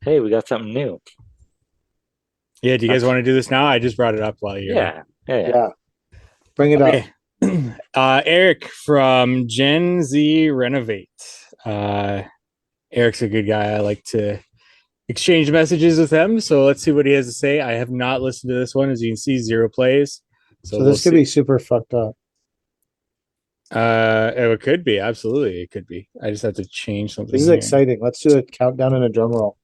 Hey, we got something new. Yeah, do you guys That's want to do this now? I just brought it up while you're yeah, yeah, yeah. Yeah, bring it up. okay. Eric from Gen Z Renovate. Uh, Eric's a good guy. I like to exchange messages with him. So let's see what he has to say. I have not listened to this one. As you can see, zero plays. So So we'll this could see. be super fucked up. It could be. Absolutely. It could be. I just have to change This something is here. exciting. Let's do a countdown and a drum roll.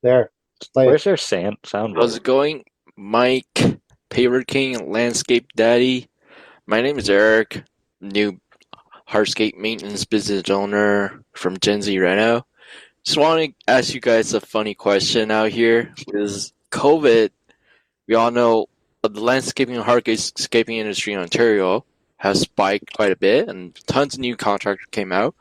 There, play it. Where's their How's soundboard? it going? Mike, Paper King, Landscape Daddy. My name is Eric, new hardscape maintenance business owner from Gen Z Reno. Just want to ask you guys a funny question out here. With COVID, we all know the landscaping and hardscaping industry in Ontario has spiked quite a bit, and tons of new contractors came out.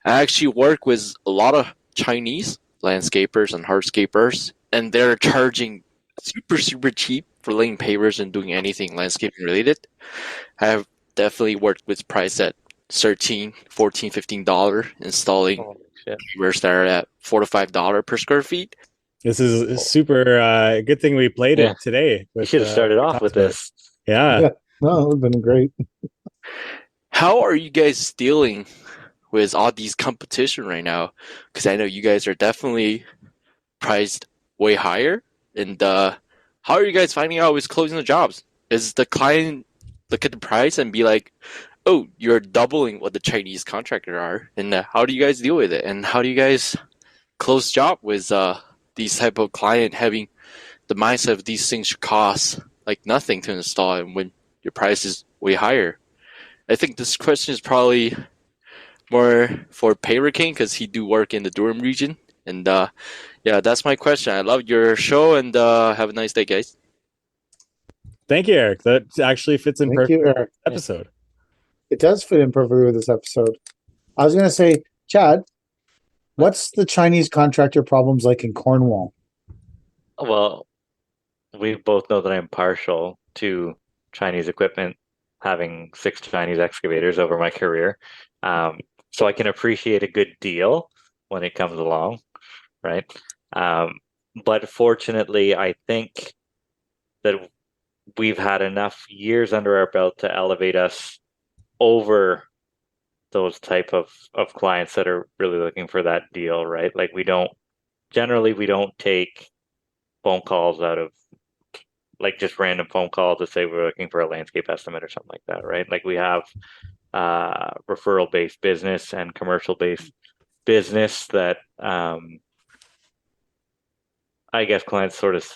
I actually work with a lot of Chinese landscapers and hardscapers, and they're charging super cheap for laying pavers and doing anything landscaping related. I have definitely worked with price at 13, 14, $15 installing Holy shit. pavers that are at $4 to $5 per square feet. This is super good thing we played Yeah, it today you with should have started we off talked with about it. this. Yeah. Yeah, no, it would have been great. How are you guys dealing with all these competition right now? Because I know you guys are definitely priced way higher. And how are you guys finding out who's closing the jobs? Is the client look at the price and be like, "Oh, you're doubling what the Chinese contractor are," and how do you guys deal with it? And how do you guys close job with these type of client having the mindset of these things should cost like nothing to install, and when your price is way higher? I think this question is probably more for Paper King because he do work in the Durham region, and yeah, that's my question. I love your show, and have a nice day, guys. Thank you, Eric. That actually fits in Thank perfect you, with Eric. this episode. It does fit in perfectly with this episode. I was going to say, Chad, what's the Chinese contractor problems like in Cornwall? Well, we both know that I'm partial to Chinese equipment, having 6 Chinese excavators over my career. So I can appreciate a good deal when it comes along, right? Um, but fortunately, I think that we've had enough years under our belt to elevate us over those type of clients that are really looking for that deal, right? Like we don't take phone calls out of like just random phone call to say we're looking for a landscape estimate or something like that, right? Like we have referral based business and commercial based business that I guess clients sort of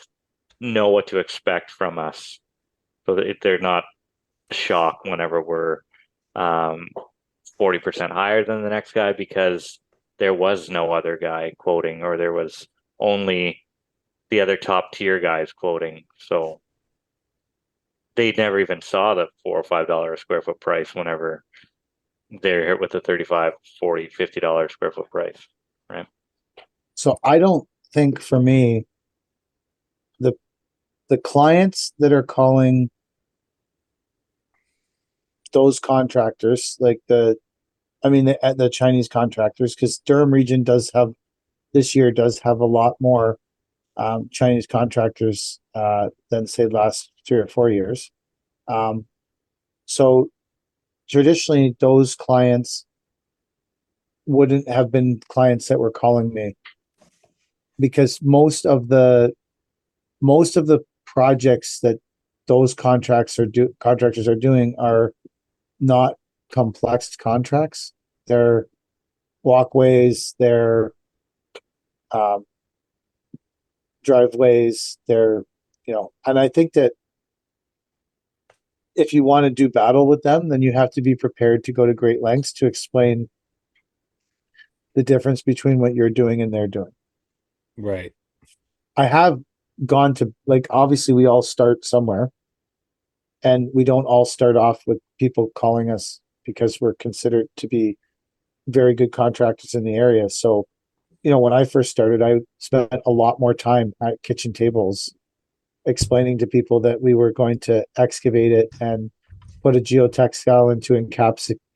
know what to expect from us, so that they're not shocked whenever we're um, 40% higher than the next guy because there was no other guy quoting, or there was only the other top tier guys quoting. So they never even saw the $4 or $5 a square foot price whenever they're hit with the 35, 40, $50 square foot price, right? So I don't think for me, the the clients that are calling those contractors, like the Chinese contractors, because Durham region does have this year does have a lot more Chinese contractors than say last 3 or 4 years. Um, so traditionally, those clients wouldn't have been clients that were calling me because most of the projects that those contractors are doing are not complex contracts. They're walkways, they're um, driveways, and I think that if you want to do battle with them, then you have to be prepared to go to great lengths to explain the difference between what you're doing and they're doing. Right. I have gone to, like, obviously we all start somewhere, and we don't all start off with people calling us because we're considered to be very good contractors in the area. So, when I first started, I spent a lot more time at kitchen tables explaining to people that we were going to excavate it and put a geotextile in to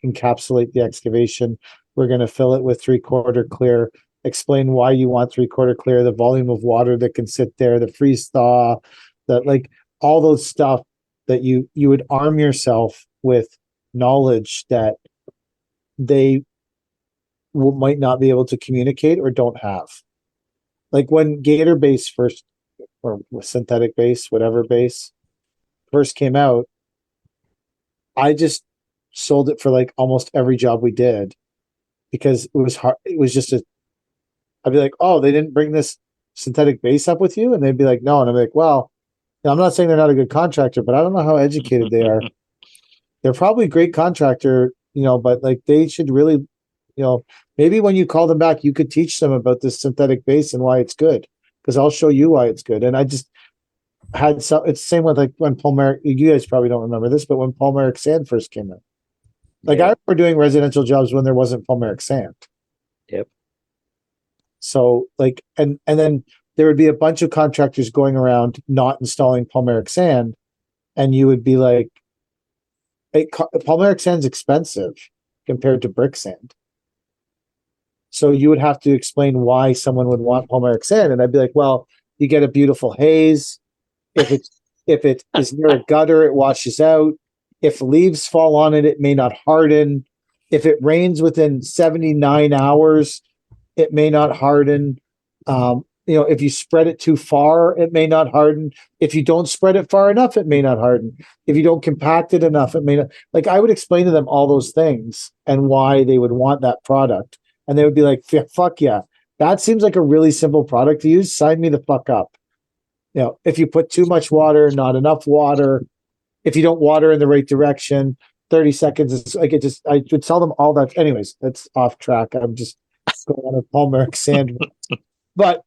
encapsulate the excavation. We're going to fill it with 3/4 clear. explain why you want 3/4 clear, the volume of water that can sit there, the freeze thaw, that like all those stuff that you would arm yourself with knowledge that they might not be able to communicate or don't have. Like when Gator base first, or synthetic base, whatever base first came out, I just sold it for like almost every job we did because it was hard. It was just I'd be like, oh, they didn't bring this synthetic base up with you? And they'd be like, no. And I'm like, well, I'm not saying they're not a good contractor, but I don't know how educated they are. They're probably a great contractor, but like they should really, maybe when you call them back, you could teach them about this synthetic base and why it's good, because I'll show you why it's good. And I just had it's the same with like when Polymeric, you guys probably don't remember this, but when Polymeric sand first came out, like I remember doing residential jobs when there wasn't Polymeric sand. Yep. So like, and then there would be a bunch of contractors going around not installing Polymeric sand, and you would be like, Polymeric sand's expensive compared to brick sand. So you would have to explain why someone would want Polymeric sand, and I'd be like, well, you get a beautiful haze. If it is near a gutter, it washes out. If leaves fall on it, it may not harden. If it rains within 79 hours, it may not harden. If you spread it too far, it may not harden. If you don't spread it far enough, it may not harden. If you don't compact it enough, it may not. Like I would explain to them all those things and why they would want that product. And they would be like, fuck yeah, that seems like a really simple product to use. Sign me the fuck up. If you put too much water, not enough water, if you don't water in the right direction, 30 seconds, it's like I would tell them all that. Anyways, that's off track. I'm just going on a Polymeric sand. But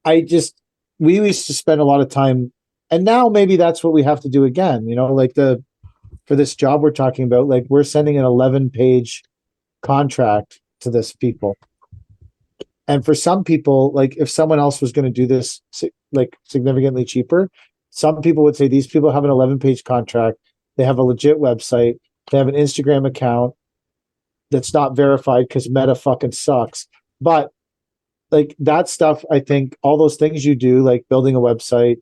we used to spend a lot of time, and now maybe that's what we have to do again, like for this job we're talking about, like we're sending an 11-page contract to this people. And for some people, like if someone else was going to do this like significantly cheaper, some people would say these people have an 11-page contract. They have a legit website. They have an Instagram account that's not verified because Meta fucking sucks. But like that stuff, I think all those things you do, like building a website,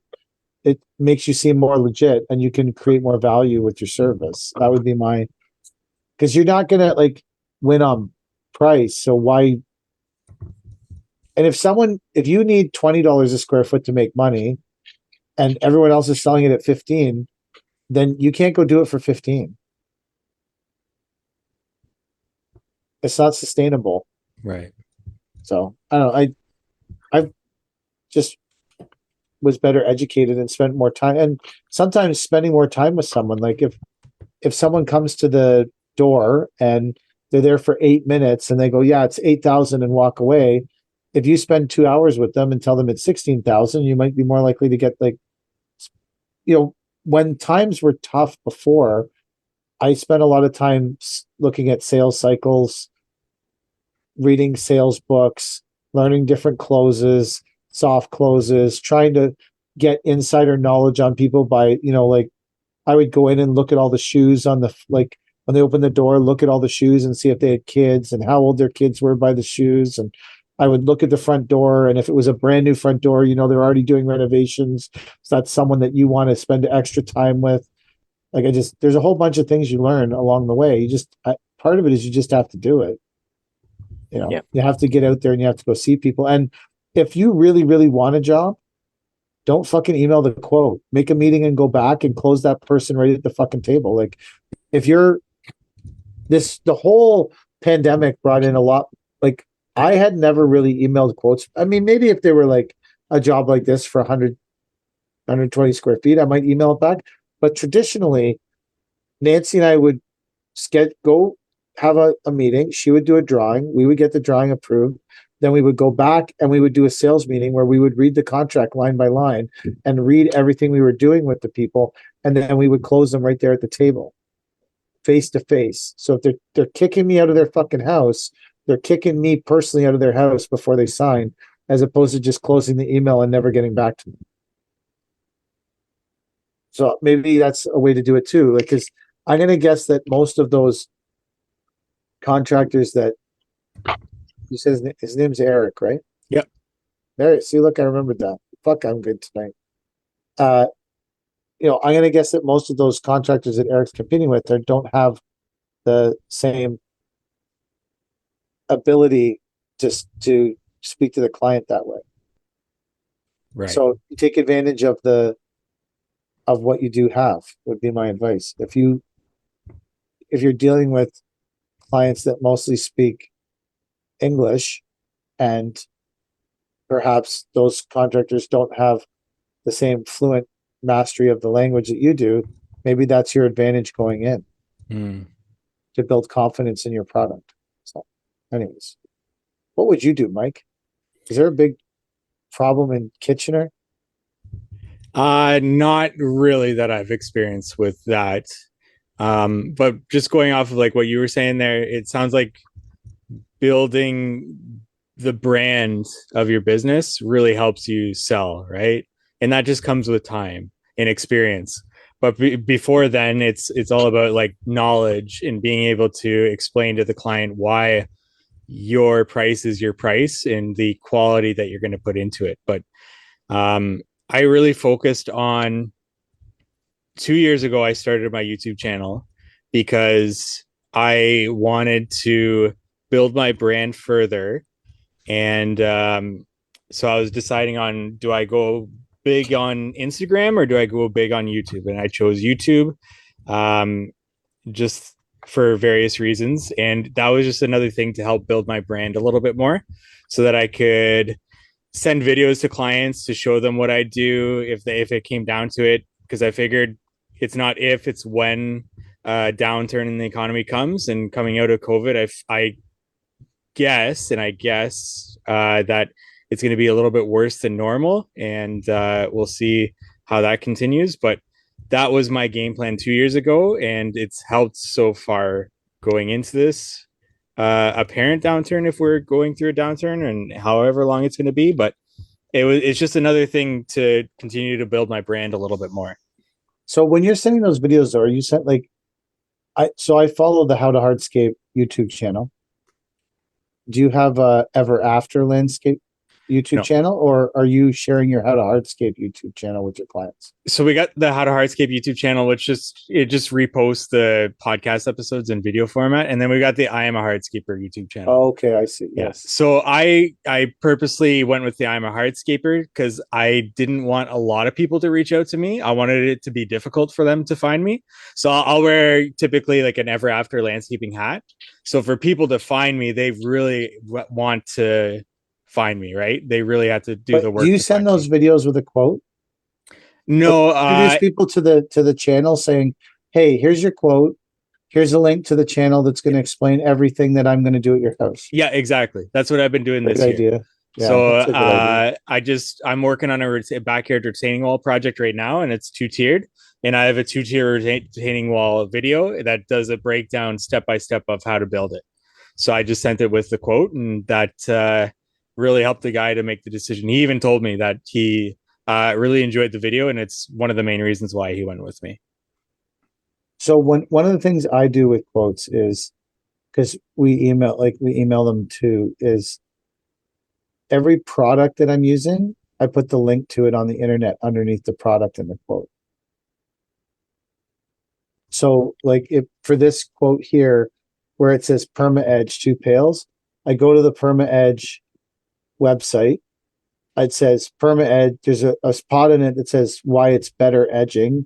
it makes you seem more legit and you can create more value with your service. That would be because you're not going to like win on price. So why? And if you need $20 a square foot to make money and everyone else is selling it at 15, then you can't go do it for 15. It's not sustainable. Right. So I don't know. I just was better educated and spent more time. And sometimes spending more time with someone, like if someone comes to the door and they're there for 8 minutes and they go, yeah, it's 8,000 and walk away. If you spend 2 hours with them and tell them it's 16,000, you might be more likely to get when times were tough before, I spent a lot of time looking at sales cycles, reading sales books, learning different closes, soft closes, trying to get insider knowledge on people by, like I would go in and look at all the shoes on when they open the door, look at all the shoes and see if they had kids and how old their kids were by the shoes. And I would look at the front door, and if it was a brand new front door, they're already doing renovations. So that's someone that you want to spend extra time with. Like there's a whole bunch of things you learn along the way. Part of it is you just have to do it. You have to get out there and you have to go see people. And if you really, really want a job, don't fucking email the quote. Make a meeting and go back and close that person right at the fucking table. Like if the whole pandemic brought in a lot, like I had never really emailed quotes. I mean, maybe if they were like a job like this for 120 square feet, I might email it back. But traditionally, Nancy and I would go have a meeting. She would do a drawing. We would get the drawing approved. Then we would go back and we would do a sales meeting where we would read the contract line by line and read everything we were doing with the people. And then we would close them right there at the table, face to face. So if they're kicking me out of their fucking house, they're kicking me personally out of their house before they sign, as opposed to just closing the email and never getting back to me. So maybe that's a way to do it too. Like, because I'm going to guess that most of those contractors that You said his name's Eric, right? Yep. There. See, look, I remembered that. Fuck, I'm good tonight. I'm gonna guess that most of those contractors that Eric's competing with don't have the same ability just to speak to the client that way. Right. So you take advantage of what you do have would be my advice. If you're dealing with clients that mostly speak English and perhaps those contractors don't have the same fluent mastery of the language that you do, maybe that's your advantage going in to build confidence in your product. So anyways, what would you do, Mike? Is there a big problem in Kitchener? Not really that I've experienced with that. But just going off of like what you were saying there, it sounds like building the brand of your business really helps you sell, right? And that just comes with time and experience. But before then, it's all about like knowledge and being able to explain to the client why your price is your price and the quality that you're going to put into it. But I really focused on 2 years ago, I started my YouTube channel because I wanted to build my brand further. And so I was deciding on, do I go big on Instagram or do I go big on YouTube? And I chose YouTube just for various reasons. And that was just another thing to help build my brand a little bit more so that I could send videos to clients to show them what I do if it came down to it, because I figured it's not if, it's when downturn in the economy comes. And coming out of COVID, I guess that it's going to be a little bit worse than normal, and we'll see how that continues. But that was my game plan 2 years ago, and it's helped so far going into this apparent downturn, if we're going through a downturn, and however long it's going to be. But it's just another thing to continue to build my brand a little bit more. So when you're sending those videos, or you sent I follow the How to Hardscape YouTube channel. Do you have a Ever After Landscape YouTube channel, or are you sharing your How to Hardscape YouTube channel with your clients? So we got the How to Hardscape YouTube channel, which just reposts the podcast episodes in video format, and then we got the I Am a Hardscaper YouTube channel. Oh, okay, I see. Yes. Yeah. So I purposely went with the I Am a Hardscaper because I didn't want a lot of people to reach out to me. I wanted it to be difficult for them to find me. So I'll wear typically like an Ever After Landscaping hat. So for people to find me, they really want to find me, right? They really have to do the work. Do you send those videos with a quote? No, introduce people to the channel saying, hey, here's your quote, here's a link to the channel that's going to explain everything that I'm going to do at your house. Yeah, exactly. That's what I've been doing this year. Idea. Yeah, so I'm working on a backyard retaining wall project right now, and it's 2-tiered, and I have a 2-tier retaining wall video that does a breakdown step by step of how to build it. So I just sent it with the quote, and that really helped the guy to make the decision. He even told me that he really enjoyed the video, and it's one of the main reasons why he went with me. So one of the things I do with quotes is, because we email them too, is every product that I'm using, I put the link to it on the internet underneath the product in the quote. So like if for this quote here, where it says Perma Edge 2 pails, I go to the Perma Edge website. It says Perma Edge. There's a spot in it that says why it's better edging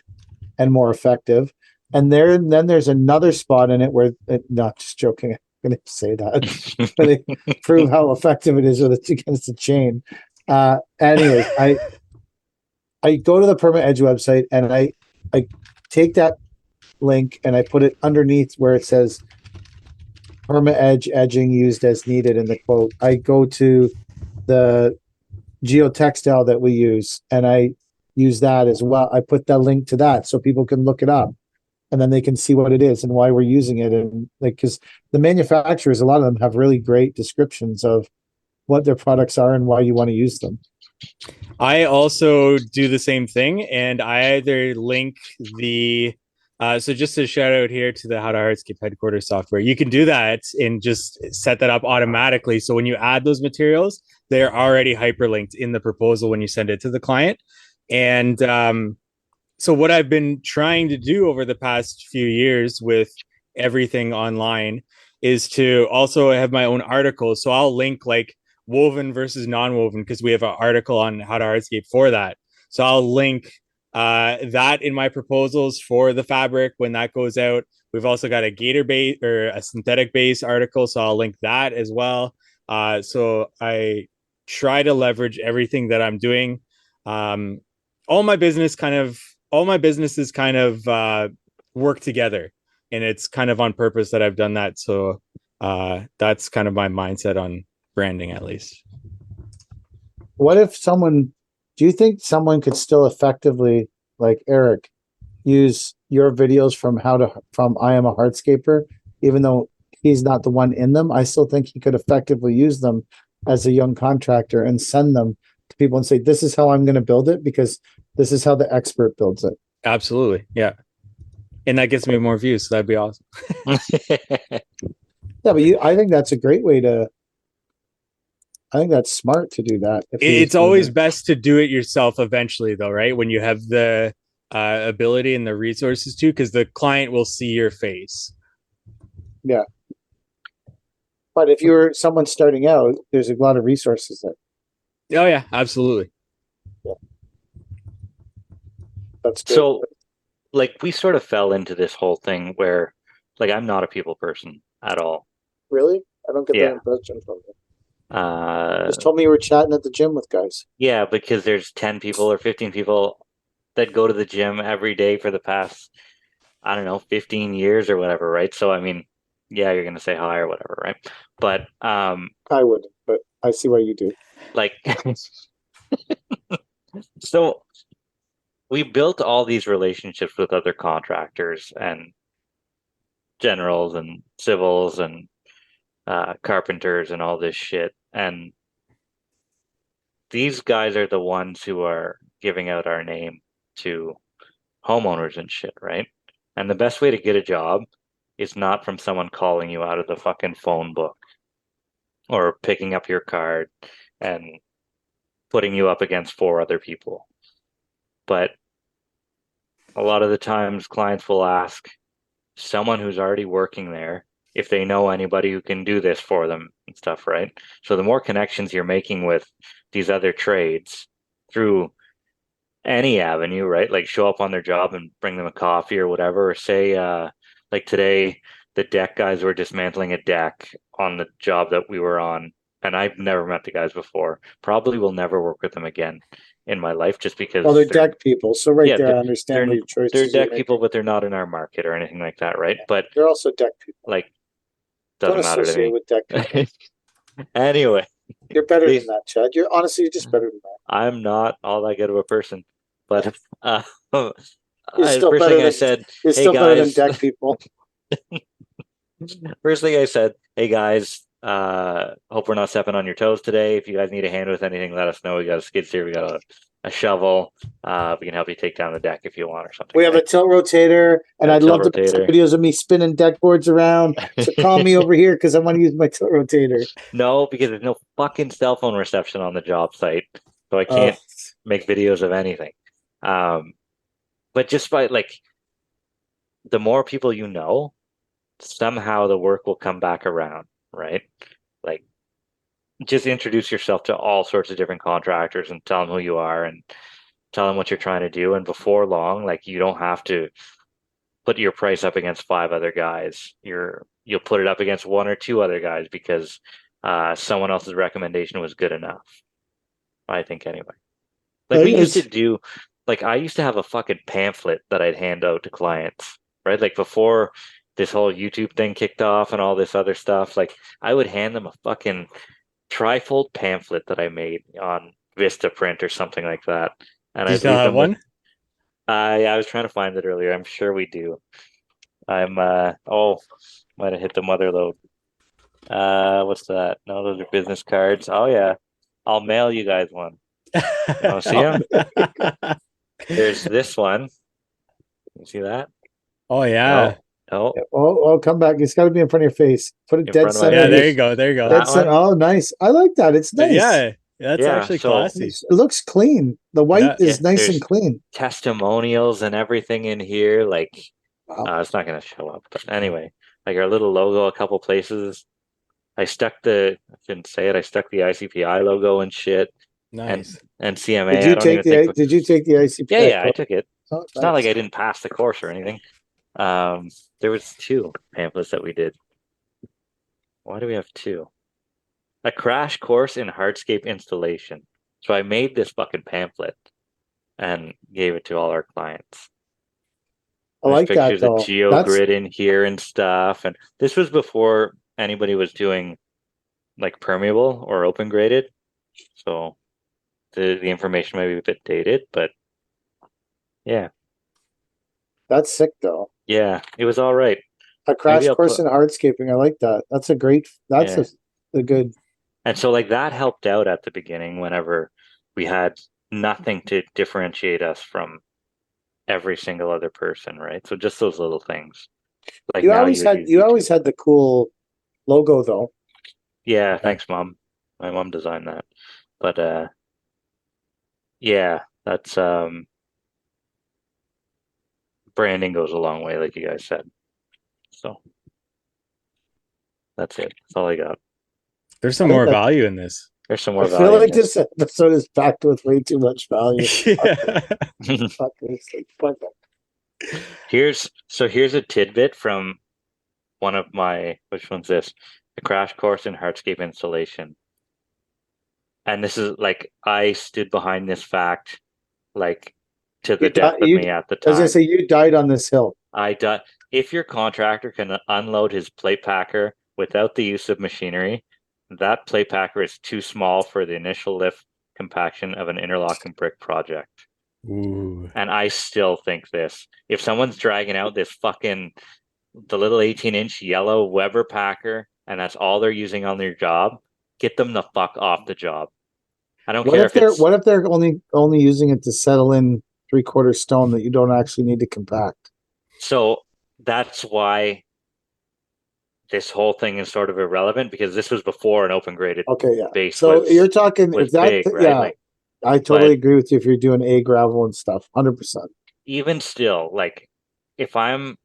and more effective. And then there's another spot in it where, not just joking, I'm going to say that, but they prove how effective it is against the chain. Anyways, I go to the Perma Edge website and I take that link and I put it underneath where it says Perma Edge edging used as needed in the quote. I go to the geotextile that we use and I use that as well. I put that link to that so people can look it up and then they can see what it is and why we're using it. And like, because the manufacturers, a lot of them have really great descriptions of what their products are and why you want to use them. I also do the same thing, and I either link the So just a shout out here to the How to Hardscape headquarters software. You can do that and just set that up automatically. So when you add those materials, they're already hyperlinked in the proposal when you send it to the client. And so what I've been trying to do over the past few years with everything online is to also have my own articles. So I'll link like woven versus non-woven because we have an article on How to Hardscape for that. So I'll link that in my proposals for the fabric when that goes out. We've also got a gator base or a synthetic base article, so I'll link that as well. So I try to leverage everything that I'm doing. Um, all my business kind of all my businesses kind of work together, and it's kind of on purpose that I've done that. So that's kind of my mindset on branding, at least. What if someone, do you think someone could still effectively, like Eric, use your videos from I Am a Hardscaper, even though he's not the one in them? I still think he could effectively use them as a young contractor and send them to people and say, this is how I'm going to build it because this is how the expert builds it. Absolutely. Yeah. And that gets me more views. So that'd be awesome. Yeah, but I think that's a great way to, I think that's smart to do that. It's always best to do it yourself eventually, though, right? When you have the ability and the resources to, because the client will see your face. Yeah. But if you're someone starting out, there's a lot of resources there. Oh, yeah, absolutely. Yeah. That's good. So, like, we sort of fell into this whole thing where, like, I'm not a people person at all. Really? I don't get Yeah. that impression from you. Just told me you were chatting at the gym with guys. Yeah, because there's 10 people or 15 people that go to the gym every day for the past, I don't know, 15 years or whatever, right? So, I mean, yeah, you're going to say hi or whatever, right? But, I wouldn't, but I see why you do. like, so we built all these relationships with other contractors and generals and civils and carpenters and all this shit. And these guys are the ones who are giving out our name to homeowners and shit, right? And the best way to get a job is not from someone calling you out of the fucking phone book or picking up your card and putting you up against 4 other people. But a lot of the times clients will ask someone who's already working there if they know anybody who can do this for them and stuff, right? So the more connections you're making with these other trades through any avenue, right? Like show up on their job and bring them a coffee or whatever, or say like today the deck guys were dismantling a deck on the job that we were on, and I've never met the guys before. Probably will never work with them again in my life just because Well, they're deck people, so there I understand what your choices they're deck making. people, but they're not in our market or anything like that, right? Yeah. But they're also deck people. like Don't doesn't matter to associate me. with deck people. Anyway, You're better than that, Chad. You're honestly just better than that. I'm not all that good of a person, but You're still first better thing I than said, you're hey still better than guys, deck people. first thing I said, hey guys, hope we're not stepping on your toes today. If you guys need a hand with anything, let us know. We got a skid steer, we got a shovel. We can help you take down the deck if you want or something. We have a tilt rotator, and I'd love to make some videos of me spinning deck boards around. So call me over here because I want to use my tilt rotator. No, because there's no fucking cell phone reception on the job site, so I can't make videos of anything. But just by like, the more people you know, somehow the work will come back around, right? Like, just introduce yourself to all sorts of different contractors and tell them who you are and tell them what you're trying to do. And before long, like, you don't have to put your price up against 5 other guys. You'll put it up against 1 or 2 other guys because someone else's recommendation was good enough. I think anyway. Like we used to do, like I used to have a fucking pamphlet that I'd hand out to clients, right? Like before this whole YouTube thing kicked off and all this other stuff, like I would hand them a fucking trifold pamphlet that I made on Vistaprint or something like that. And I still have one. Yeah, I was trying to find it earlier. I'm sure we do. I'm might have hit the mother load. What's that? No, those are business cards. Oh yeah, I'll mail you guys one. You want to see them? There's this one. You see that? Oh No, yeah. no, Oh, come back. It's got to be in front of your face. Put it in dead front of my center. Yeah, there face. you go. There you go. Dead That center. one. Oh, nice. I like that. It's nice. Yeah, that's Yeah. actually So classy. It looks clean. The white Yeah. yeah, is nice and there's clean. testimonials and everything in here. Like, Wow. it's not gonna show up, but anyway, like our little logo, a couple places. I shouldn't say it. I stuck the ICPI logo and shit, and Nice. CMA. I don't even think. Did you take the Yeah, ICPI yeah, I course? took it. Oh, It's not like nice. I didn't pass the course or anything. There was two pamphlets that we did. Why do we have two? A crash course in hardscape installation. So I made this fucking pamphlet and gave it to all our clients. I There's like that pictures of though. That's GeoGrid in here and stuff. And this was before anybody was doing like permeable or open graded. So the information might be a bit dated, but yeah. that's sick though. Yeah, it was all right. A Maybe crash I'll course put in hardscaping. I like that. That's a great. That's yeah. a good. And so like that helped out at the beginning whenever we had nothing to differentiate us from every single other person, right? So just those little things. Like now you would use You YouTube. always had the cool logo though. Yeah, Yeah. thanks, Mom. My mom designed that. But yeah, that's branding goes a long way, like you guys said. So that's it. That's all I got. There's I some think more that value in this. There's some I more feel value in like this episode is packed with way too much value. Yeah. this. Fuck. Here's a tidbit from one of my, which one's this? A crash course in hardscape installation. And this is like I stood behind this fact like to the death of me at the As I time. say, you died on this hill. If your contractor can unload his plate packer without the use of machinery, that plate packer is too small for the initial lift compaction of an interlocking brick project. Ooh. And I still think this. If someone's dragging out this the little 18-inch yellow Weber packer and that's all they're using on their job, get them the fuck off the job. I don't care if it's What if they're only using it to settle in 3/4 stone that you don't actually need to compact? so that's why this whole thing is sort of irrelevant because this was before an open graded Okay, yeah. base So you're talking was if that big, right? yeah, Like, I totally agree with you if you're doing A gravel and stuff. 100%. even still, like if I'm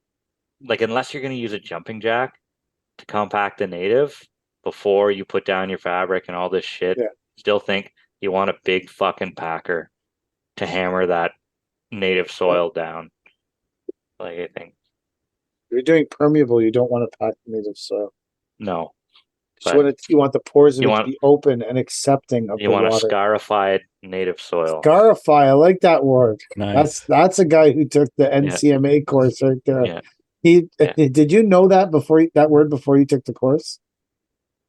like unless you're going to use a jumping jack to compact the native before you put down your fabric and all this shit, Yeah. still think you want a big fucking packer to hammer that native soil down. Like I think If you're doing permeable, you don't want to pack native soil. no, You want the pores of you it to want be open and accepting of you the want a water. scarified native soil. Scarify, I like that word. Nice. That's a guy who took the NCMA course right there. Yeah. Yeah. Did you know that that word before you took the course?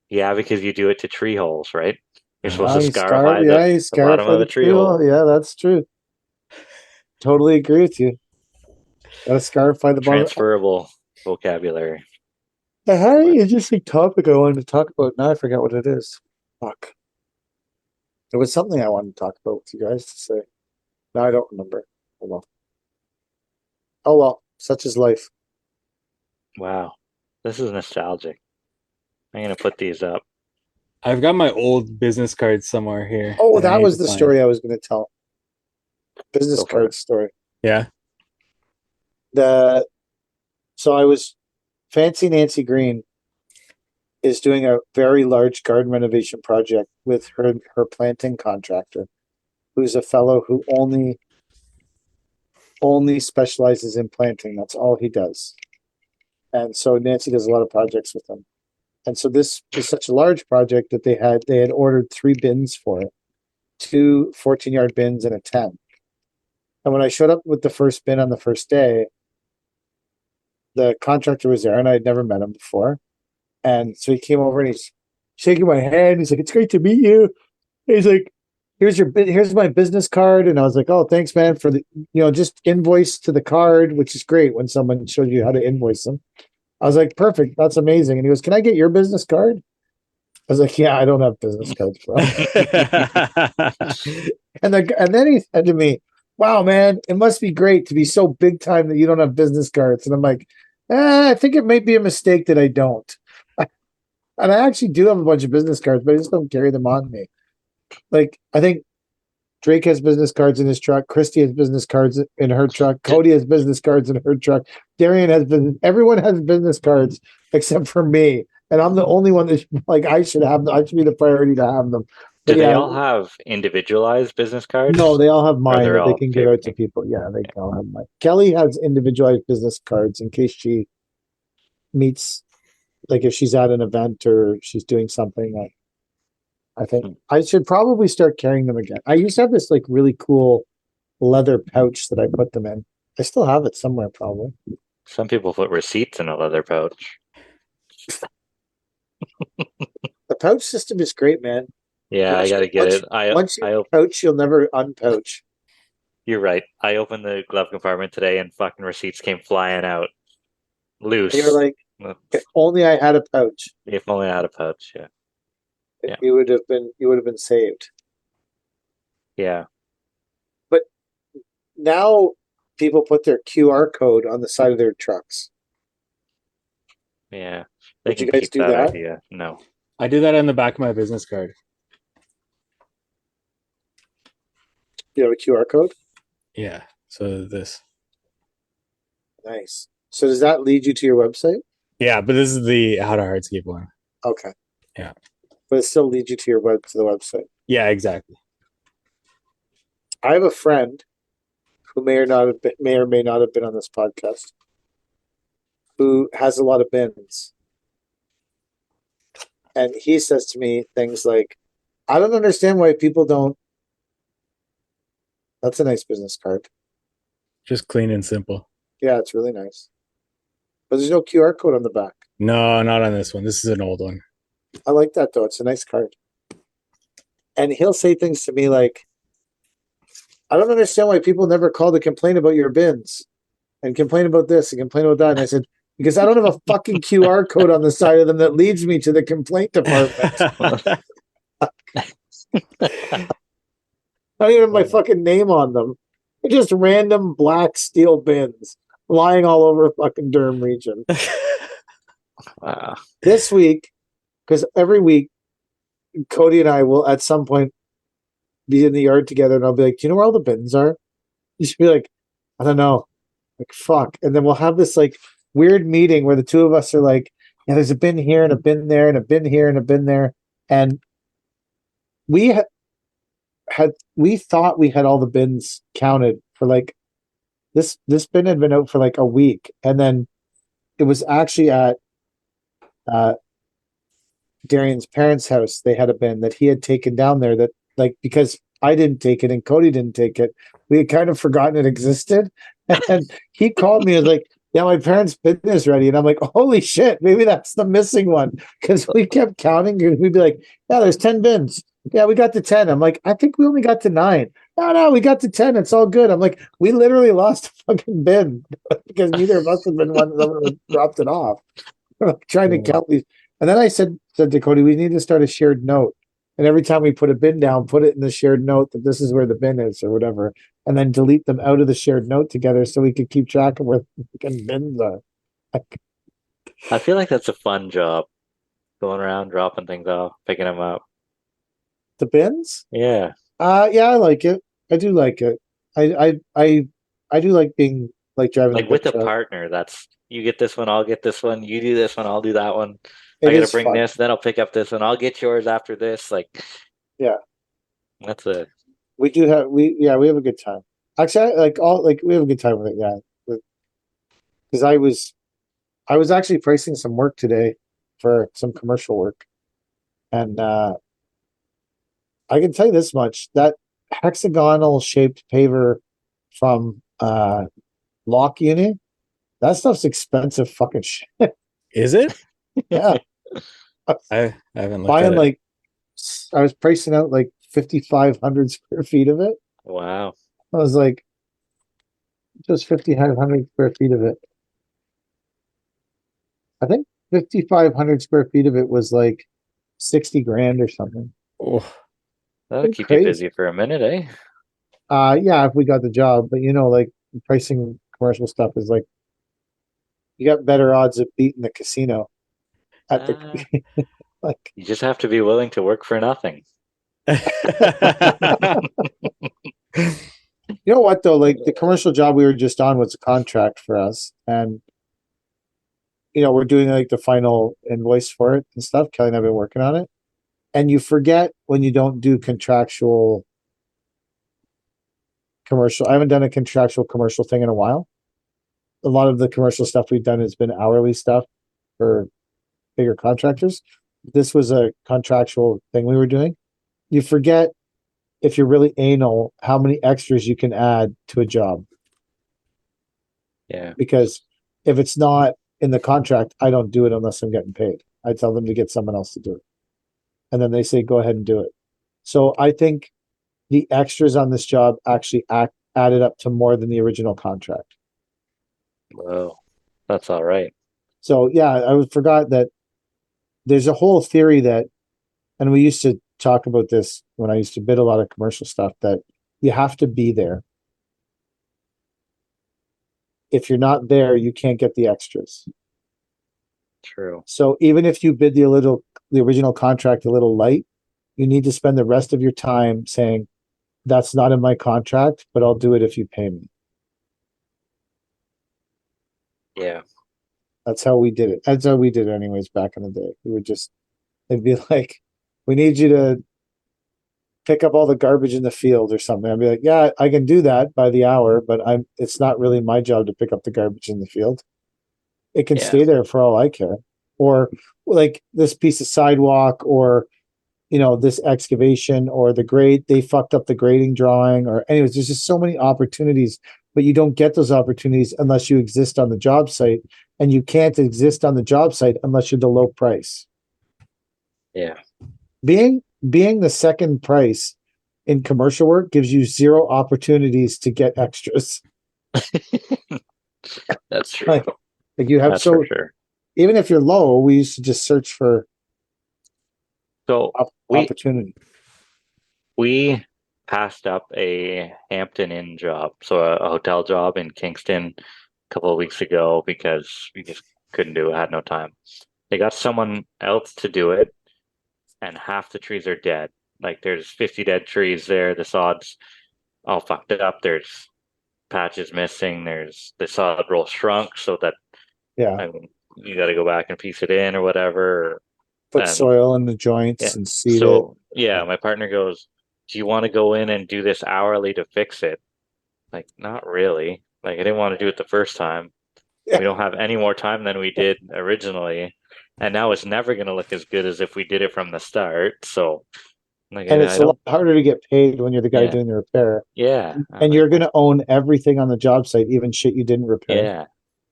Yeah, because you do it to tree holes, right? You're supposed Ah, to you scarify you the bottom scarify of the the tree tree hole. hole. Yeah, that's true. Totally agree with you. Gotta scarify the bottom. Transferable vocabulary. I had an interesting topic I wanted to talk about. Now I forgot what it is. Fuck. There was something I wanted to talk about with you guys to say. Now I don't remember. Hold on. Oh well, such is life. Wow. This is nostalgic. I'm gonna put these up. I've got my old business cards somewhere here. Oh, that I that need was to the find. story I was going to tell. Business Go for card it. story. Yeah. So I was Fancy Nancy Green is doing a very large garden renovation project with her planting contractor, who's a fellow who only specializes in planting. That's all he does. And so Nancy does a lot of projects with him. And so this was such a large project that they had ordered 3 bins for it, 2 14-yard bins and a 10. And when I showed up with the first bin on the first day, the contractor was there and I'd never met him before. And so he came over and he's shaking my hand. He's like, "It's great to meet you." And he's like, here's my business card. And I was like, "Oh, thanks, man, for the, just invoice to the card," which is great when someone shows you how to invoice them. I was like, "Perfect. That's amazing." And he goes, "Can I get your business card?" I was like, "Yeah, I don't have business cards, bro." And then he said to me, wow, man, it must be great to be so big time that you don't have business cards. And I'm like, I think it might be a mistake that I don't. And I actually do have a bunch of business cards, but I just don't carry them on me. Like, I think Drake has business cards in his truck. Christy has business cards in her truck. Cody has business cards in her truck. Darian has business. Everyone has business cards except for me, and I'm the only one that like I should have them. I should be the priority to have them. Do But they yeah, all have individualized business cards, no, they all have or mine they're that they all can give favorite out to thing? people. Yeah, they all have mine. Kelly has individualized business cards in case she meets, like if she's at an event or she's doing something. I think Hmm. I should probably start carrying them again. I used to have this like really cool leather pouch that I put them in. I still have it somewhere, probably. Some people put receipts in a leather pouch. The pouch system is great, man. Yeah, I gotta get it. Once you I pouch, you'll never unpouch. You're right. I opened the glove compartment today and fucking receipts came flying out You're loose. like, if only I had a pouch, If only I had a pouch. Yeah. Yeah. you would have been saved. Yeah. But now people put their QR code on the side of their trucks. Yeah. They Would you can guys keep do that that? idea. No. I do that on the back of my business card. You have a QR code? Yeah. So this. Nice. So does that lead you to your website? Yeah, but this is the How to Hardscape one. Okay. Yeah. But it still leads you to the website. Yeah, exactly. I have a friend who may or may not have been on this podcast, who has a lot of bins. And he says to me things like, I don't understand why people don't. That's a nice business card. Just clean and simple. Yeah, it's really nice. But there's no QR code on the back. No, not on this one. This is an old one. I like that though. It's a nice card. And he'll say things to me like, I don't understand why people never call to complain about your bins and complain about this and complain about that. And I said, because I don't have a fucking QR code on the side of them that leads me to the complaint department. I don't even have my fucking name on them. They're just random black steel bins lying all over fucking Durham region. This week, because every week, Cody and I will at some point be in the yard together, and I'll be like, "Do you know where all the bins are?" You should be like, "I don't know." Like, fuck. And then we'll have this like weird meeting where the two of us are like, "Yeah, there's a bin here and a bin there and a bin here and a bin there," and we we thought we had all the bins counted for like this bin had been out for like a week, and then it was actually at Darian's parents' house. They had a bin that he had taken down there that like because I didn't take it and Cody didn't take it, we had kind of forgotten it existed. And he called me and was like, "Yeah, my parents' bin is ready." And I'm like, "Holy shit, maybe that's the missing one." Because we kept counting and we'd be like, "Yeah, there's 10 bins. Yeah, we got to 10. I'm like, "I think we only got to 9. No, we got to 10. It's all good." I'm like, "We literally lost a fucking bin because neither of us had been one that dropped it off." Trying to count these. And then I said to Cody, "We need to start a shared note. And every time we put a bin down, put it in the shared note that this is where the bin is or whatever. And then delete them out of the shared note together so we could keep track of where the fucking bins are." I feel like that's a fun job. Going around, dropping things off, picking them up. The bins? Yeah. Yeah, I like it. I do like it. I do like being like driving Like the bin with a truck. partner, that's you get this one, I'll get this one, you do this one, I'll do that one. It I gotta is bring fun. this, then I'll pick up this one, I'll get yours after this. Like, Yeah. that's a We do have we have a good time. Actually, we have a good time with it, yeah. Because I was actually pricing some work today for some commercial work. And I can tell you this much, that hexagonal shaped paver from Lock Uni, that stuff's expensive fucking shit. Is it? Yeah. I haven't looked Buying at it. like I was pricing out like 5,500 square feet of it. wow. I was like, just 5,500 square feet of it. I think 5,500 square feet of it was like 60 grand or something. Oh, That'll Pretty keep you crazy. busy for a minute, eh? Yeah, if we got the job, but like pricing commercial stuff is like you got better odds of beating the casino at the Uh, like. you just have to be willing to work for nothing. You know what though? Like the commercial job we were just on was a contract for us, and we're doing like the final invoice for it and stuff. Kelly and I've been working on it, and you forget when you don't do contractual commercial. I haven't done a contractual commercial thing in a while. A lot of the commercial stuff we've done has been hourly stuff for bigger contractors. This was a contractual thing we were doing. You forget, if you're really anal, how many extras you can add to a job. Yeah. Because if it's not in the contract, I don't do it unless I'm getting paid. I tell them to get someone else to do it. And then they say, go ahead and do it. So I think the extras on this job actually added up to more than the original contract. Well, that's all right. So yeah, I forgot that there's a whole theory that, and we used to talk about this when I used to bid a lot of commercial stuff, that you have to be there. If you're not there, you can't get the extras. True. So even if you bid the original contract a little light, you need to spend the rest of your time saying, that's not in my contract, but I'll do it if you pay me. Yeah. That's how we did it. That's how we did it anyways back in the day. They'd be like, we need you to pick up all the garbage in the field or something. I'd be like, yeah, I can do that by the hour, but it's not really my job to pick up the garbage in the field. It can Yeah. stay there for all I care. Or like this piece of sidewalk, or this excavation, or the grade, they fucked up the grading drawing, or anyways, there's just so many opportunities, but you don't get those opportunities unless you exist on the job site, and you can't exist on the job site unless you're the low price. Yeah. Being the second price in commercial work gives you zero opportunities to get extras. That's true. Like you have, That's so for sure. even if you're low, we used to just search for So opportunity. we passed up a Hampton Inn job, so a hotel job in Kingston a couple of weeks ago because we just couldn't do it, had no time. They got someone else to do it, and half the trees are dead. Like there's 50 dead trees there. The sod's all fucked up. There's patches missing. There's the sod roll shrunk so that you got to go back and piece it in or whatever. Put soil in the joints and seed it. Yeah, my partner goes, do you want to go in and do this hourly to fix it? Like, not really. Like, I didn't want to do it the first time. We don't have any more time than we did originally. And now it's never going to look as good as if we did it from the start. So, like, and it's a lot harder to get paid when you're the guy doing the repair. Yeah. And you're going to own everything on the job site, even shit you didn't repair. Yeah.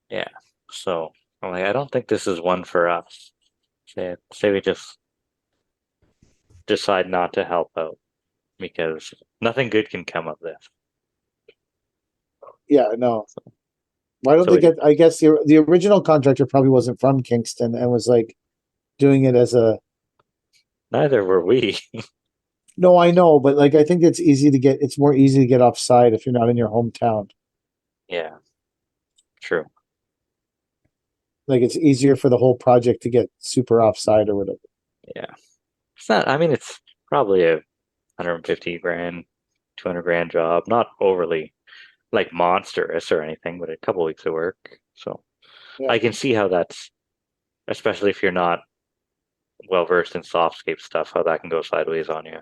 Yeah. So, I'm like, I don't think this is one for us. Say we just decide not to help out, because nothing good can come of this. Yeah, no. Why don't they get? I guess the original contractor probably wasn't from Kingston and was like doing it as a. Neither were we. No, I know, but like I think it's easy to get. It's more easy to get offside if you're not in your hometown. Yeah, true. Like it's easier for the whole project to get super offside or whatever. Yeah, it's not. I mean, it's probably a 150 grand, 200 grand job. Not overly like monstrous or anything, but a couple weeks of work. So I can see how that's, especially if you're not well versed in softscape stuff, how that can go sideways on you.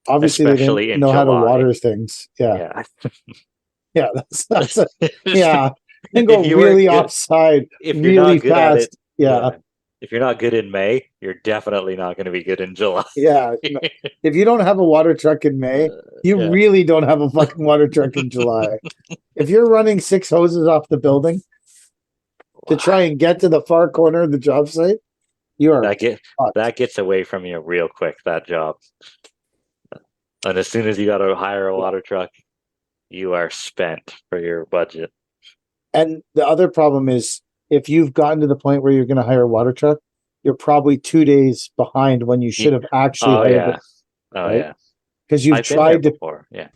Obviously, especially they didn't know how to water things. Yeah, yeah, that's yeah. And go really offside, if you're really not good fast. at it, yeah. If you're not good in May, you're definitely not going to be good in July. Yeah. No. If you don't have a water truck in May, you really don't have a fucking water truck in July. If you're running 6 hoses off the building to try and get to the far corner of the job site, you are that gets away from you real quick, that job. And as soon as you got to hire a water truck, you are spent for your budget. And the other problem is, if you've gotten to the point where you're going to hire a water truck, you're probably 2 days behind when you should have actually hired it. Oh, right? Yeah. because you've I've been there tried to before. Yeah.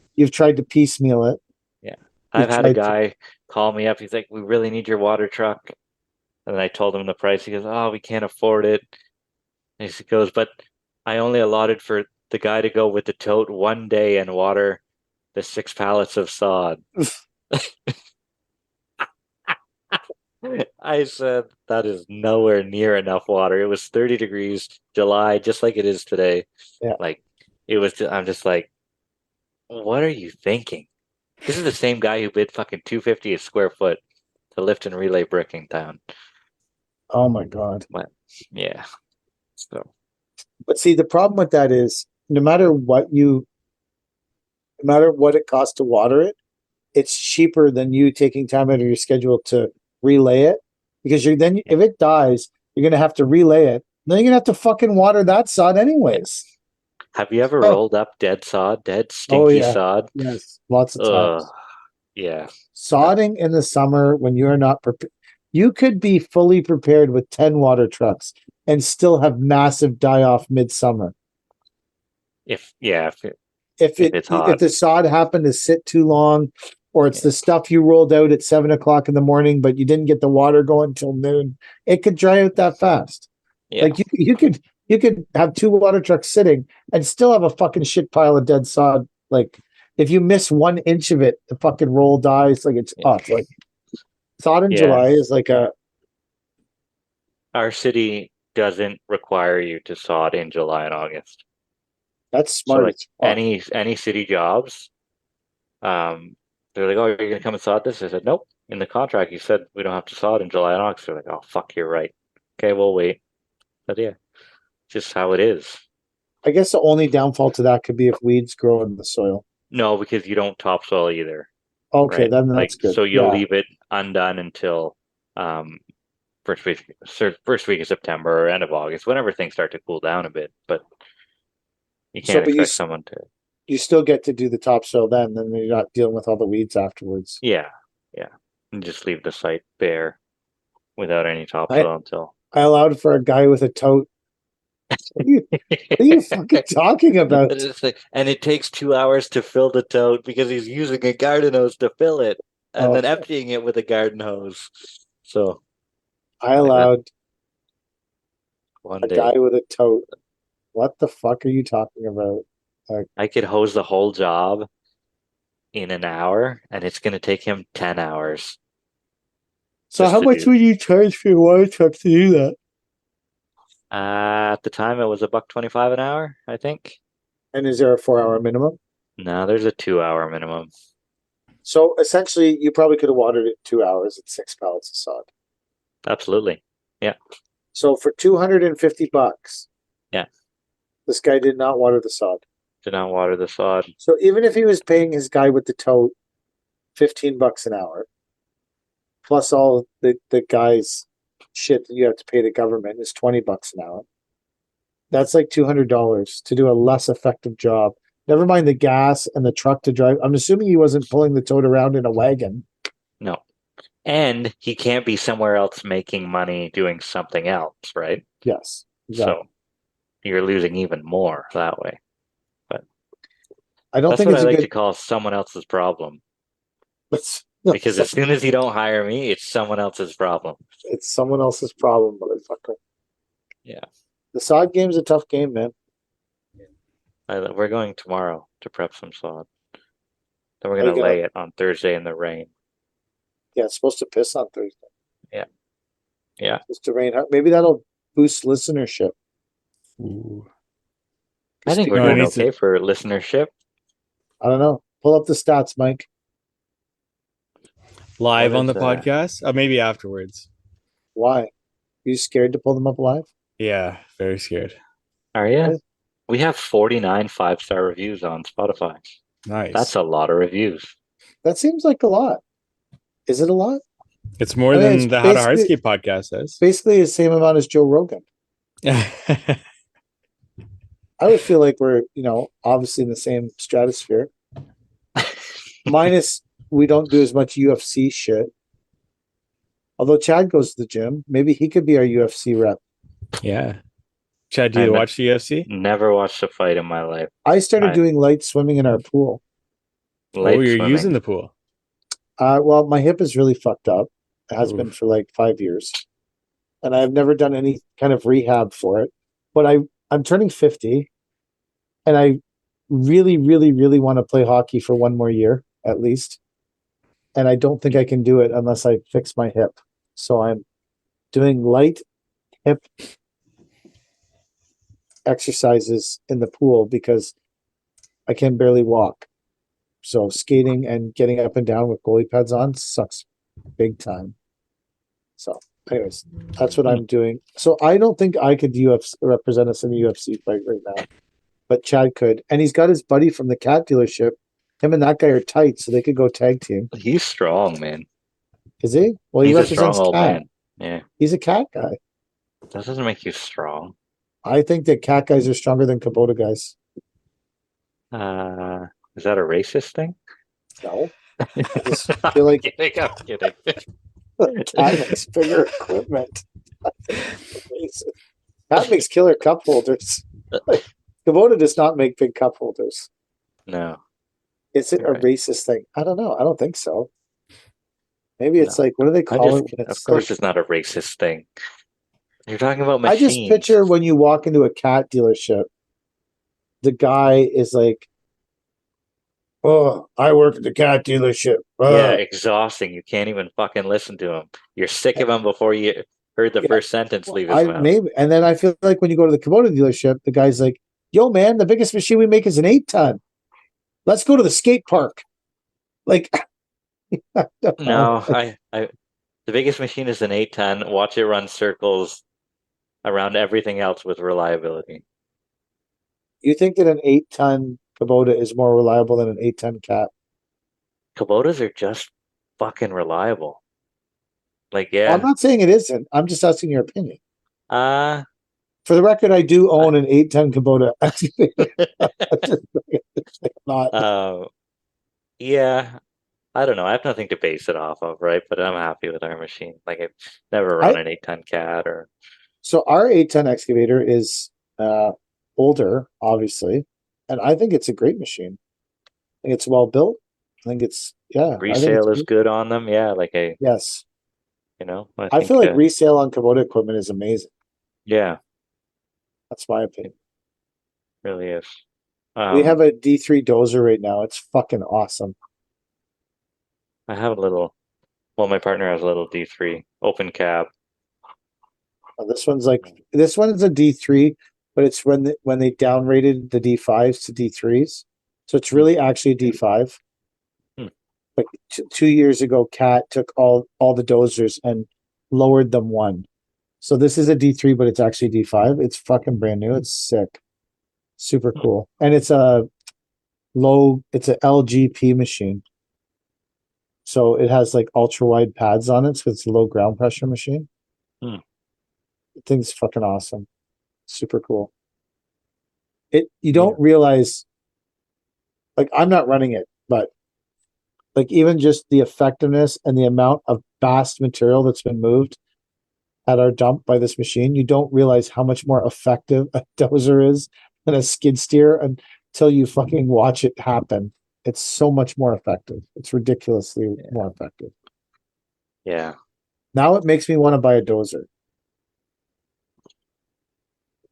piecemeal it. Yeah. You've I've had a tried to, guy call me up. He's like, "We really need your water truck." And I told him the price. He goes, "Oh, we can't afford it." And he goes, "But I only allotted for the guy to go with the tote one day and water the 6 pallets of sod." I said, "That is nowhere near enough water." It was 30 degrees July, just like it is today. Yeah. Like it was, I'm just like, what are you thinking? This is the same guy who bid fucking 250 a square foot to lift and relay brick in town. oh my God. But yeah, so But see, the problem with that is no matter what it costs to water it, it's cheaper than you taking time out of your schedule to relay it, because if it dies, you're gonna have to relay it. Then you're gonna have to fucking water that sod anyways. have you ever Oh, rolled up dead sod, dead oh stinky yeah, sod? yes, lots of Ugh, times. yeah, no, Sodding in the summer when you are not prepared, you could be fully prepared with 10 water trucks and still have massive die off midsummer. if If it's if hot, the sod happened to sit too long, or it's yeah, the stuff you rolled out at 7 o'clock in the morning, but you didn't get the water going until noon, it could dry out that fast. yeah, Like you could have 2 water trucks sitting and still have a fucking shit pile of dead sod. Like if you miss 1 inch of it, the fucking roll dies. Like it's like sod in yeah. July is like a Our city doesn't require you to sod in July and August. that's So smart like as fuck. any city jobs, um, they're like, "Oh, you're gonna come and sod this?" I said, "Nope. In the contract, you said we don't have to sod in July and August." They're like, "Oh, fuck, you're right. Okay, we'll wait." But yeah, just how it is. I guess the only downfall to that could be if weeds grow in the soil. No, because you don't topsoil either, Okay, right? then Like, that's good. so you'll Yeah. leave it undone until um first week of September or end of August, whenever things start to cool down a bit. But you So, can't but you expect someone to. you still get to do the topsoil then you're not dealing with all the weeds afterwards. Yeah, yeah, and just leave the site bare without any I topsoil until. I allowed for a guy with a tote. What are you fucking talking about? And it takes 2 hours to fill the tote because he's using a garden hose to fill it and then Okay. emptying it with a garden hose. So I like that allowed one a guy day with a tote. What the fuck are you talking about? Like, I could hose the whole job in an hour and it's going to take him 10 hours so just how to much do. would you charge for your water truck to do that? At the time it was $1.25 an hour, I think. And is there a 4 hour minimum? No, there's a 2 hour minimum. So essentially, you probably could have watered it 2 hours at 6 pallets of sod. Absolutely. Yeah. So for $250, Yeah. this guy did not water the sod. Did not water the sod. So even if he was paying his guy with the tote $15 an hour, plus all the guy's shit that you have to pay the government is $20 an hour. That's like $200 to do a less effective job. Never mind the gas and the truck to drive. I'm assuming he wasn't pulling the tote around in a wagon. No. And he can't be somewhere else making money doing something else, right? Yes, exactly. So you're losing even more that way. But I don't that's think what it's I a like to good. call someone else's problem. No, Because as soon as you don't hire me, it's someone else's problem. it's someone else's problem, motherfucker. Yeah. The sod game's a tough game, man. We're going tomorrow to prep some sod. Then we're I going to got lay it on Thursday in the rain. Yeah, it's supposed to piss on Thursday. Yeah. Yeah. It's supposed to rain. Maybe that'll boost listenership. Ooh. I think we're No, it doing needs to. okay for listenership. I don't know. Pull up the stats, Mike. Live What on is the podcast? Maybe afterwards. Why? You scared to pull them up live? Yeah, very scared. Are you? Really? We have 49 5-star reviews on Spotify. Nice. That's a lot of reviews. That seems like a lot. Is it a lot? It's more I mean, than it's the How to basically- Hardscape podcast says. Basically the same amount as Joe Rogan. I would feel like we're, obviously in the same stratosphere. Minus we don't do as much UFC shit. Although Chad goes to the gym, maybe he could be our UFC rep. Yeah. Chad, do you And watch the UFC? never watched a fight in my life. I started I doing light swimming in our pool. Oh, light you're swimming. using the pool. Well, my hip is really fucked up. It has been Oof. for like 5 years, and I've never done any kind of rehab for it. But I'm turning 50, and I really, really, really want to play hockey for one more year at least. And I don't think I can do it unless I fix my hip. So I'm doing light hip exercises in the pool because I can barely walk. So skating and getting up and down with goalie pads on sucks big time. So, anyways, that's what I'm doing. So I don't think I could represent us in a UFC fight right now, but Chad could, and he's got his buddy from the cat dealership. Him and that guy are tight, so they could go tag team. He's strong, man. Is he? Well, he He's a strong represents old cat. man. Yeah, He's a cat guy. that doesn't make you strong. I think that cat guys are stronger than Kubota guys. Is that a racist thing? No, I just feel like I'm kidding. cat makes bigger equipment. Cat makes killer cup holders. Kubota does not make big cup holders. No, Is it you're a right. racist thing? I don't know. I don't think so. Maybe it's No. like, what do they I call just, it? When of it's course, like, it's not a racist thing. You're talking about I just machines. picture when you walk into a cat dealership, the guy is like, "Oh, I work at the cat dealership." Yeah, exhausting. You can't even fucking listen to him. You're sick of him before you heard the Yeah. first sentence leave his mouth. Maybe, and then I feel like when you go to the Kubota dealership, the guy's like, "Yo, man, the biggest machine we make is an 8-ton. Let's go to the skate park." Like, I don't know. No, the biggest machine is an 8-ton. Watch it run circles around everything else with reliability. You think that an 8-ton Kubota is more reliable than an 8-ton cat? Kubotas are just fucking reliable. Like, Well, I'm yeah. not saying it isn't. I'm just asking your opinion. Uh, For the record, I do own an 8-ton Kubota excavator. Not. yeah. I don't know. I have nothing to base it off of, right? But I'm happy with our machine. Like, I've never run an 8-ton cat or. So our 8-ton excavator is older, obviously, and I think it's a great machine. I think it's well built. I think it's Resale is good on them. Yeah, like yes. I I think, feel like resale on Kubota equipment is amazing. yeah, That's my opinion. really is. We have a D3 dozer right now. It's fucking awesome. I have my partner has a little D3 open cab. This one's a D3, but it's when they downrated the D5s to D3s. So it's really actually a D5. Like 2 years ago, Cat took all the dozers and lowered them one. So this is a D3, but it's actually D5. It's fucking brand new. It's sick. Super cool. And it's a LGP machine. So it has like ultra wide pads on it. So it's a low ground pressure machine. The thing's fucking awesome. Super cool. You don't realize, like, I'm not running it, but like even just the effectiveness and the amount of vast material that's been moved at our dump by this machine, you don't realize how much more effective a dozer is than a skid steer until you fucking watch it happen. It's so much more effective. It's ridiculously more effective. Yeah. Now it makes me want to buy a dozer.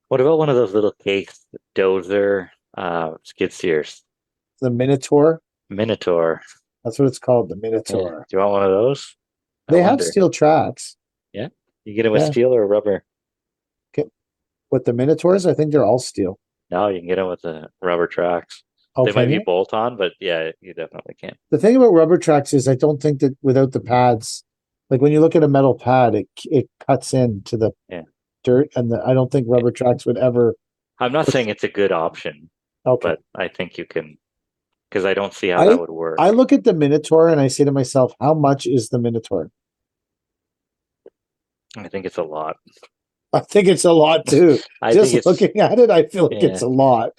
What about one of those little case dozer skid steers? The Minotaur. Minotaur. That's what it's called, the Yeah. Minotaur. Do you want one of those? They have steel tracks. Yeah. You get it with Yeah. steel or rubber? With the Minotaurs, I think they're all steel. No, you can get them with the rubber tracks. Oh, They might can be you? bolt on, but yeah, you definitely can. The thing about rubber tracks is I don't think that without the pads, like when you look at a metal pad, it cuts into the dirt, and I don't think rubber tracks would ever. I'm not saying it's a good option, Okay. but I think you can, because I don't see how that would work. I look at the Minotaur and I say to myself, how much is the Minotaur? I think it's a lot. I think it's a lot too. Just looking at it, I feel like it's a lot.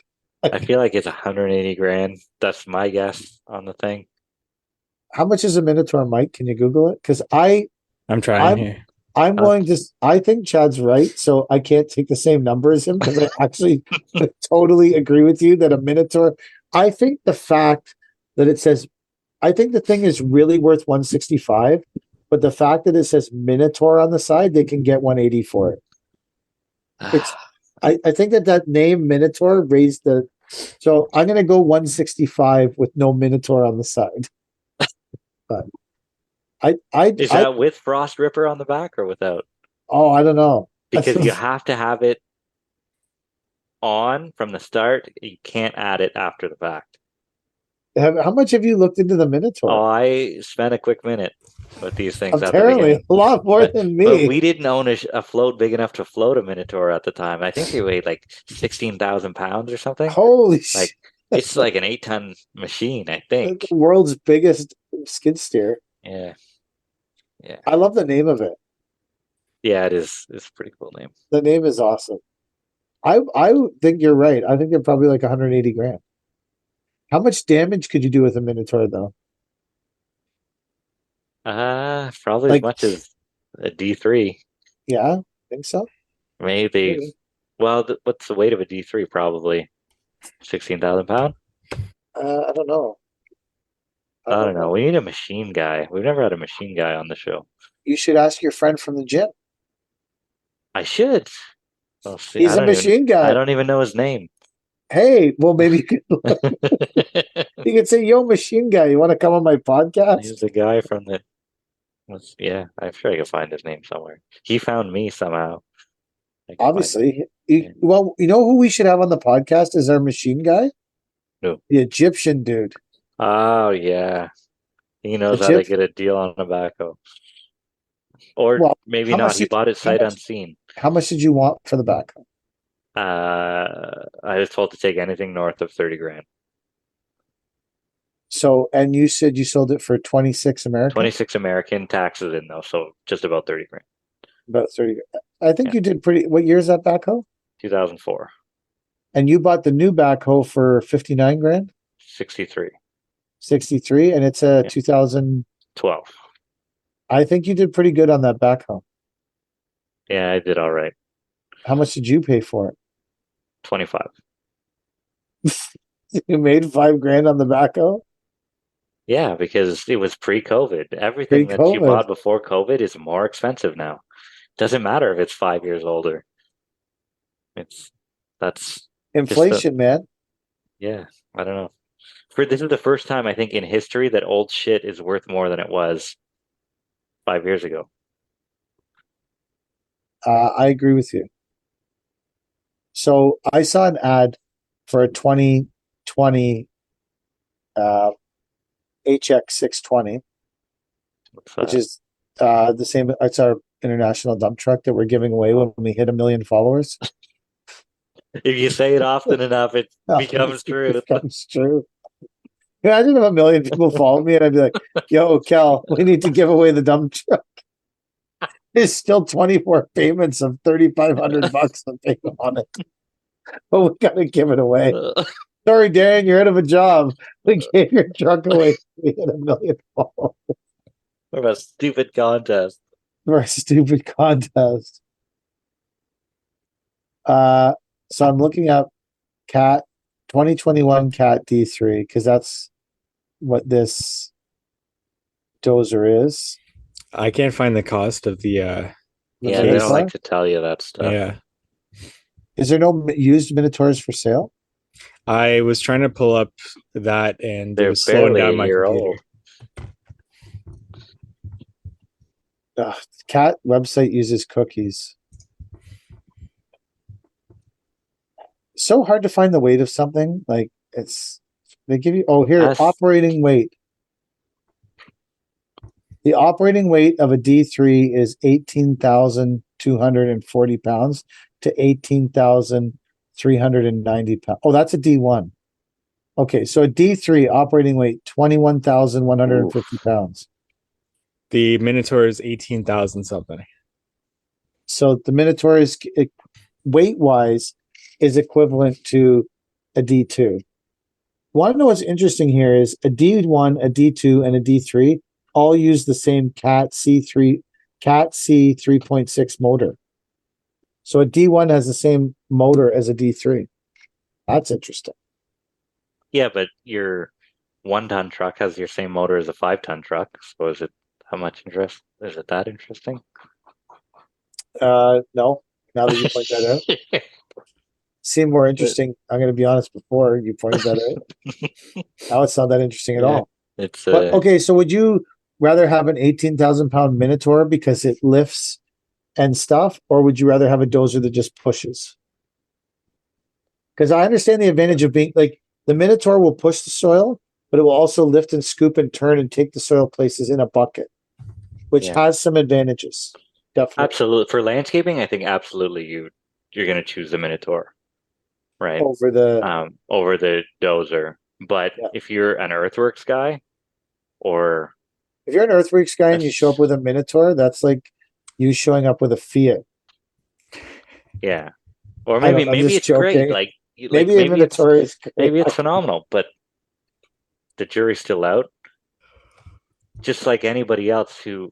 I feel like it's 180 grand. That's my guess on the thing. How much is a Minotaur, Mike? Can you Google it? Because I'm trying here. I'm going to. I think Chad's right, so I can't take the same number as him because I actually totally agree with you that a Minotaur. I think the fact that it says, I think the thing is really worth 165, but the fact that it says Minotaur on the side, they can get 180 for it. It's. I think that name Minotaur raised the. So I'm going to go 165 with no Minotaur on the side. But Is that with Frost Ripper on the back or without? oh, I don't know. Because you have to have it on from the start. You can't add it after the fact. How much have you looked into the Minotaur? Oh, I spent a quick minute with these things at the Apparently, beginning. a lot more than me. But we didn't own a float big enough to float a Minotaur at the time. I think they weighed like 16,000 pounds or something. Holy shit. Like it's like an 8-ton machine, I think. The world's biggest skid steer. Yeah. Yeah. I love the name of it. Yeah, it is. It's a pretty cool name. The name is awesome. I think you're right. I think they're probably like 180 grand. How much damage could you do with a Minotaur though? Probably Like- as much as a D3. Yeah, think so. Maybe. Well, what's the weight of a D3? Probably 16,000 pounds. I don't know. I don't know. We need a machine guy. We've never had a machine guy on the show. You should ask your friend from the gym. I should. Well, see, He's a machine guy. I don't even know his name. Hey, well, maybe you could say, "Yo, machine guy, you want to come on my podcast?" He's the guy from the. Yeah, I'm sure I can find his name somewhere. He found me somehow. Obviously, well, you know who we should have on the podcast is our machine guy. Who? The Egyptian dude. Oh yeah, he knows how to get a deal on a backhoe. Or maybe not. He bought it sight unseen. How much did you want for the backhoe? I was told to take anything north of 30 grand. So, and you said you sold it for 26 American? 26 American, taxes in though, so just about 30 grand. About 30. I think you did pretty. What year is that backhoe? 2004. And you bought the new backhoe for 59 grand? 63. 63, and it's a 2012. I think you did pretty good on that backhoe. Yeah, I did all right. How much did you pay for it? 25. You made 5 grand on the backhoe? Yeah, because it was pre-COVID. Everything that you bought before COVID is more expensive now. Doesn't matter if it's 5 years older. That's inflation, man. Yeah, I don't know. This is the first time I think in history that old shit is worth more than it was 5 years ago. I agree with you. So I saw an ad for a 2020 HX620, which is the same. It's our international dump truck that we're giving away when we hit 1 million followers. If you say it often enough, it becomes true. It becomes true. Imagine if 1 million people followed me and I'd be like, "Yo, Cal, we need to give away the dump truck." There's still 24 payments of $3,500 to pay on it, but we gotta give it away. Sorry, Dan, you're out of a job. We gave your truck away. We hit 1 million followers. For a stupid contest. For a stupid contest. So I'm looking up Cat 2021 Cat D3 because that's what this dozer is. I can't find the cost of the yeah, they don't like to tell you that stuff. Yeah. Is there no used Minotaurs for sale? I was trying to pull up that and they're slowing down my computer. Old. Cat website uses cookies. So hard to find the weight of something. Like they give you operating weight. The operating weight of a D3 is 18,240 pounds to 18,390 pounds. Oh, that's a D1. Okay, so a D3 operating weight 21,150 pounds. The Minotaur is 18,000 something. So the Minotaur is weight-wise is equivalent to a D2. Want to know what's interesting here is a D1, a D2, and a D3 all use the same Cat C3 Cat C 3.6 motor. So a D1 has the same motor as a D3. That's interesting. Yeah, but your 1-ton truck has your same motor as a 5-ton truck. So is it how much interest? Is it that interesting? No. Now that you point that out, seemed more interesting. I'm going to be honest. Before you pointed that out, now it's not that interesting at Yeah. all. It's But okay, so would you rather have an 18,000-pound Minotaur because it lifts and stuff, or would you rather have a dozer that just pushes? Because I understand the advantage of being like the Minotaur will push the soil, but it will also lift and scoop and turn and take the soil places in a bucket, which Yeah. has some advantages. Definitely. absolutely for landscaping. I think absolutely you're going to choose the Minotaur, right? Over Over the dozer. But Yeah. if you're an earthworks guy, or if you're an Earthworks guy and you show up with a Minotaur, that's like you showing up with a Fiat. yeah, or I don't maybe know, I'm maybe just it's great. joking. Like Maybe a Minotaur is maybe it's phenomenal, but the jury's still out. Just like anybody else who,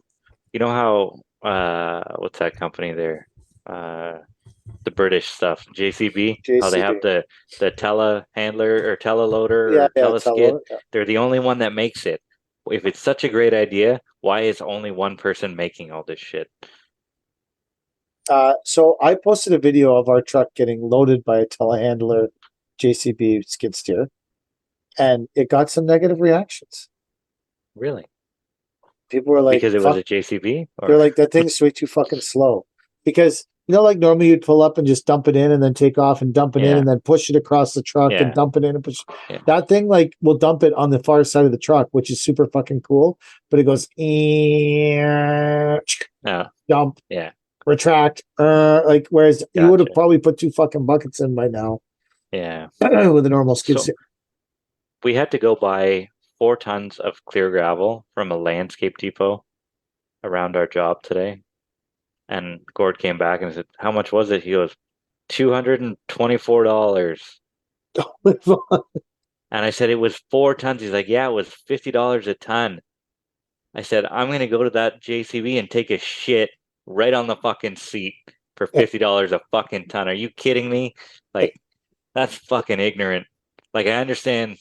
you know how what's that company there? The British stuff, JCB, how they have JCB. the telehandler or teleloader Yeah, or yeah, teleskid. yeah. They're the only one that makes it. If it's such a great idea, why is only one person making all this shit? So I posted a video of our truck getting loaded by a telehandler JCB skid steer, and it got some negative reactions. Really? People were like, Because it was fuck. a JCB? They're Or like, that thing's way too fucking slow. Because, like normally you'd pull up and just dump it in and then take off and dump it in yeah, and then push it across the truck and yeah, dump it in and push. yeah. That thing, like, will dump it on the far side of the truck, which is super fucking cool. But it goes, Oh, dump, yeah, retract. Like, whereas you would have gotcha. probably put 2 fucking buckets in by now Yeah. with a normal skid So steer. we had to go buy 4 tons of clear gravel from a landscape depot around our job today. And Gord came back and said, "How much was it?" He goes, $224. And I said, "It was 4 tons." He's like, "Yeah, it was $50 a ton." I said, "I'm gonna go to that JCB and take a shit right on the fucking seat for $50 a fucking ton. Are you kidding me? Like, that's fucking ignorant. Like, I understand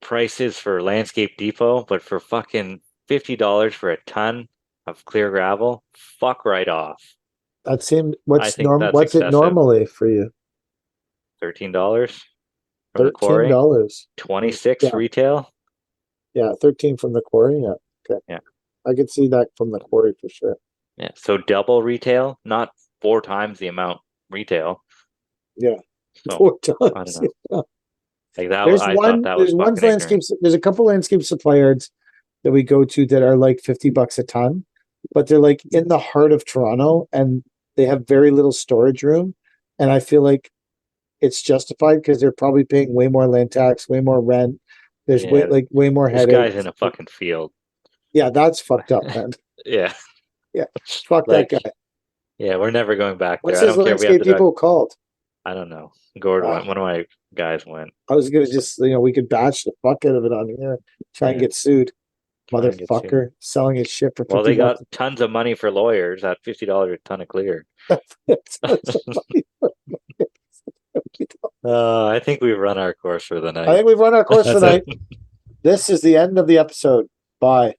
prices for Landscape Depot, but for fucking $50 for a ton of clear gravel, fuck right off. That seemed I think that's what's it excessive. normally for you? $13 from the quarry, $13. 26 Yeah. retail. Yeah, 13 from the quarry. Yeah. Okay. Yeah. I could see that from the quarry for sure. Yeah. So double retail, not 4 times the amount retail. Yeah. So 4 I times. don't know. Like that, There's I thought that was fucking ignorant. there's a couple landscape supply yards that we go to that are like $50 a ton, but they're like in the heart of Toronto and they have very little storage room. And I feel like it's justified because they're probably paying way more land tax, way more rent. There's Yeah, way more this guy's headaches. in a fucking field. Yeah, that's fucked up, man. Yeah. Yeah. Fuck Like, that guy. yeah, we're never going back there. What's I his don't care if we have landscape to drive. depot called? I don't know. Gord went. One of my guys went. I was gonna just we could bash the fuck out of it on here. Try and Yeah. get sued. Try and get sued. Motherfucker selling his shit for Well, 50 they got bucks. tons of money for lawyers at $50 a ton of clear. I think we've run our course for the I night. think we've run our course for That's tonight. it. This is the end of the episode. Bye.